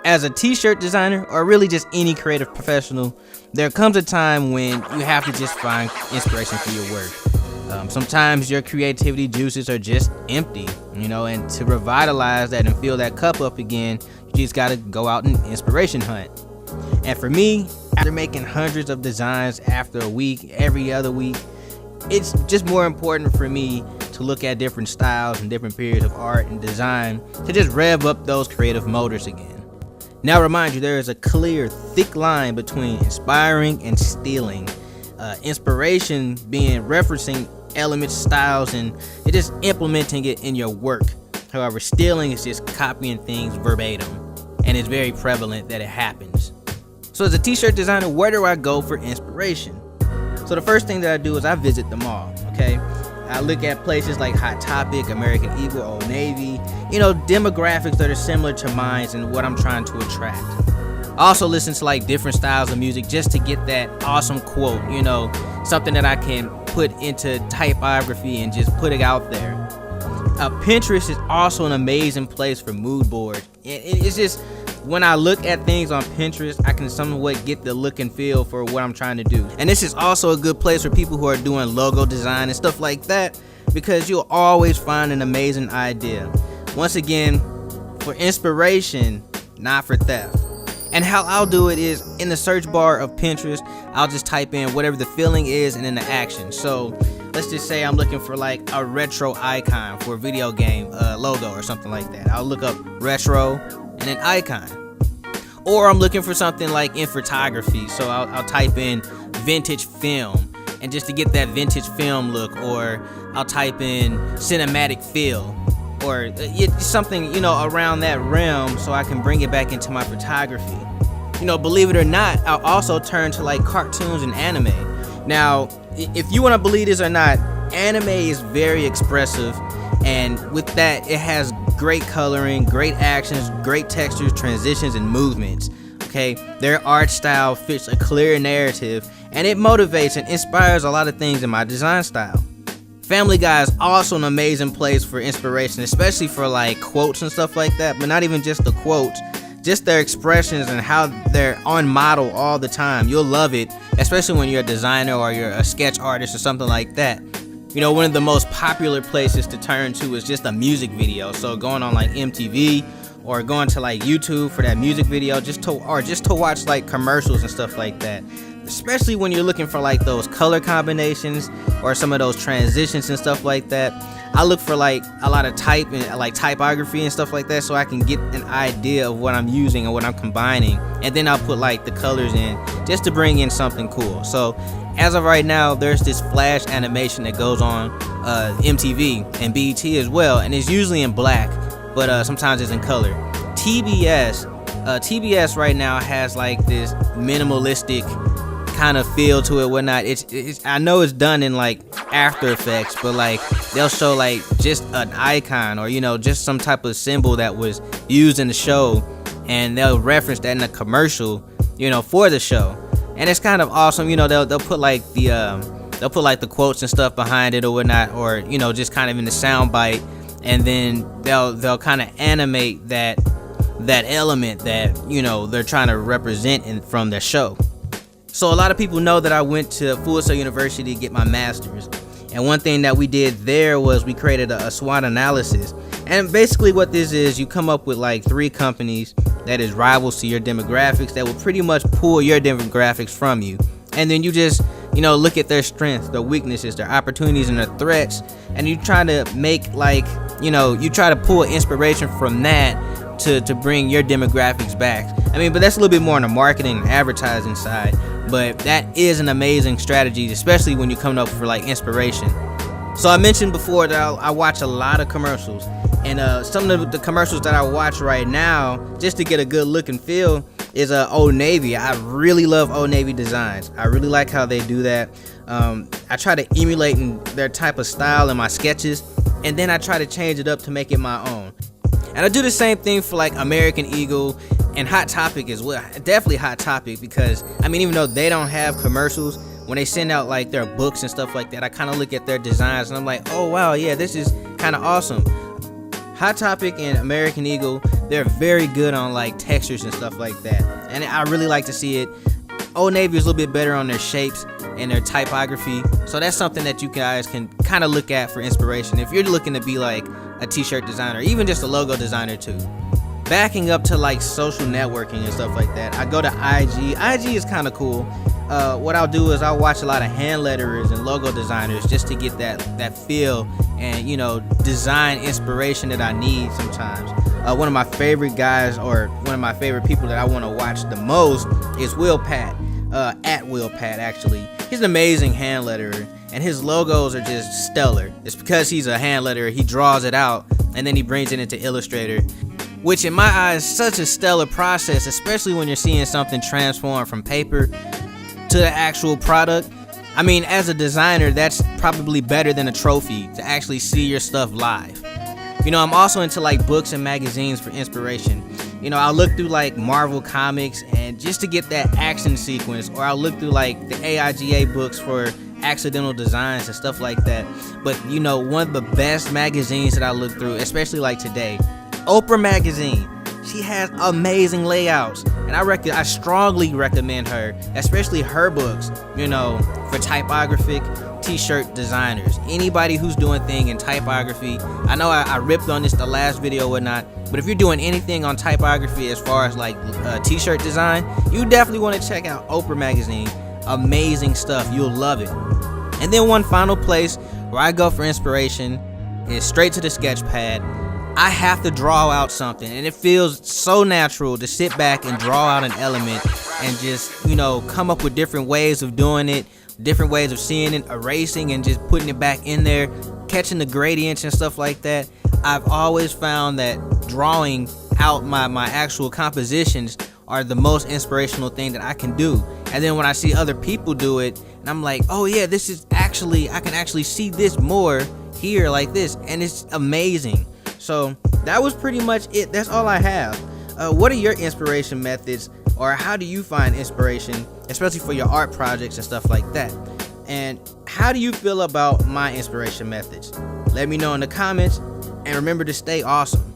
As a t-shirt designer, or really just any creative professional, there comes a time when you have to just find inspiration for your work. Sometimes your creativity juices are just empty, and to revitalize that and fill that cup up again, you just gotta go out and inspiration hunt. And for me, after making hundreds of designs after a week, every other week, it's just more important for me to look at different styles and different periods of art and design to just rev up those creative motors again. Now remind you, there is a clear, thick line between inspiring and stealing. Inspiration being referencing elements, styles, and it just implementing it in your work. However, stealing is just copying things verbatim, and it's very prevalent that it happens. So as a t-shirt designer, where do I go for inspiration? So the first thing that I do is I visit the mall, okay? I look at places like Hot Topic, American Eagle, Old Navy, demographics that are similar to mine and what I'm trying to attract. I also listen to like different styles of music just to get that awesome quote, something that I can put into typography and just put it out there. Pinterest is also an amazing place for mood boards. It's just, when I look at things on Pinterest, I can somewhat get the look and feel for what I'm trying to do. And this is also a good place for people who are doing logo design and stuff like that, because you'll always find an amazing idea. Once again, for inspiration, not for theft. And how I'll do it is in the search bar of Pinterest, I'll just type in whatever the feeling is and then the action. So let's just say I'm looking for like a retro icon for a video game logo or something like that. I'll look up retro and an icon. Or I'm looking for something like in photography, so I'll type in vintage film, and just to get that vintage film look, or I'll type in cinematic feel, or something around that realm, so I can bring it back into my photography. Believe it or not, I'll also turn to like cartoons and anime. Now, if you want to believe this or not, anime is very expressive, and with that, it has great coloring, great actions, great textures, transitions, and movements. Okay, their art style fits a clear narrative, and it motivates and inspires a lot of things in my design style. Family Guy is also an amazing place for inspiration, especially for like quotes and stuff like that, but not even just the quotes, just their expressions and how they're on model all the time. You'll love it, especially when you're a designer or you're a sketch artist or something like that. One of the most popular places to turn to is just a music video. So going on like MTV or going to like YouTube for that music video, just to watch like commercials and stuff like that. Especially when you're looking for like those color combinations or some of those transitions and stuff like that. I look for like a lot of type and like typography and stuff like that, so I can get an idea of what I'm using and what I'm combining, and then I'll put like the colors in just to bring in something cool. So as of right now, there's this flash animation that goes on MTV and BET as well, and it's usually in black, but sometimes it's in color. TBS right now has like this minimalistic kind of feel to it, whatnot. It's I know it's done in like After Effects, but like they'll show like just an icon or just some type of symbol that was used in the show, and they'll reference that in a commercial for the show, and it's kind of awesome. They'll put like the quotes and stuff behind it or whatnot, or just kind of in the sound bite, and then they'll kind of animate that element that they're trying to represent from their show. So a lot of people know that I went to Full Sail University to get my master's, and one thing that we did there was we created a SWOT analysis. And basically what this is, you come up with like 3 companies that is rivals to your demographics that will pretty much pull your demographics from you, and then you just look at their strengths, their weaknesses, their opportunities, and their threats, and you try to make like you try to pull inspiration from that to bring your demographics back. But that's a little bit more on the marketing and advertising side, but that is an amazing strategy, especially when you're coming up for like inspiration. So I mentioned before that I watch a lot of commercials, and some of the commercials that I watch right now, just to get a good look and feel, is Old Navy. I really love Old Navy designs. I really like how they do that. I try to emulate their type of style in my sketches, and then I try to change it up to make it my own. And I do the same thing for like American Eagle and Hot Topic as well. Definitely Hot Topic, because even though they don't have commercials, when they send out like their books and stuff like that, I kind of look at their designs and I'm like, oh wow, yeah, this is kind of awesome. Hot Topic and American Eagle, they're very good on like textures and stuff like that, and I really like to see it. Old Navy is a little bit better on their shapes and their typography, so that's something that you guys can kind of look at for inspiration if you're looking to be like a t-shirt designer, even just a logo designer too. Backing up to like social networking and stuff like that, I go to IG. IG is kind of cool. What I'll do is I'll watch a lot of hand letterers and logo designers just to get that feel and, you know, design inspiration that I need sometimes. One of my favorite guys, or one of my favorite people that I want to watch the most, is Will Pat, at Will Pat actually. He's an amazing hand letterer, and his logos are just stellar. It's because he's a hand letterer, he draws it out and then he brings it into Illustrator, which in my eyes is such a stellar process, especially when you're seeing something transform from paper to the actual product. I mean, as a designer, that's probably better than a trophy to actually see your stuff live. You know, I'm also into like books and magazines for inspiration. You know, I'll look through like Marvel comics and just to get that action sequence, or I'll look through like the AIGA books for accidental designs and stuff like that. But you know, one of the best magazines that I look through, especially like today, Oprah magazine. She has amazing layouts, and I strongly recommend her, especially her books, you know, for typographic t-shirt designers. Anybody who's doing thing in typography, I know I ripped on this the last video or whatnot, but if you're doing anything on typography as far as like t-shirt design, you definitely want to check out Oprah magazine. Amazing stuff, you'll love it. And then one final place where I go for inspiration is straight to the sketch pad. I have to draw out something, and it feels so natural to sit back and draw out an element and just, you know, come up with different ways of doing it, different ways of seeing it, erasing and just putting it back in there, catching the gradients and stuff like that. I've always found that drawing out my actual compositions are the most inspirational thing that I can do. And then when I see other people do it, and I'm like, oh yeah, this is actually, I can actually see this more here like this, and it's amazing. So that was pretty much it. That's all I have. What are your inspiration methods, or how do you find inspiration, especially for your art projects and stuff like that? And how do you feel about my inspiration methods? Let me know in the comments, and remember to stay awesome.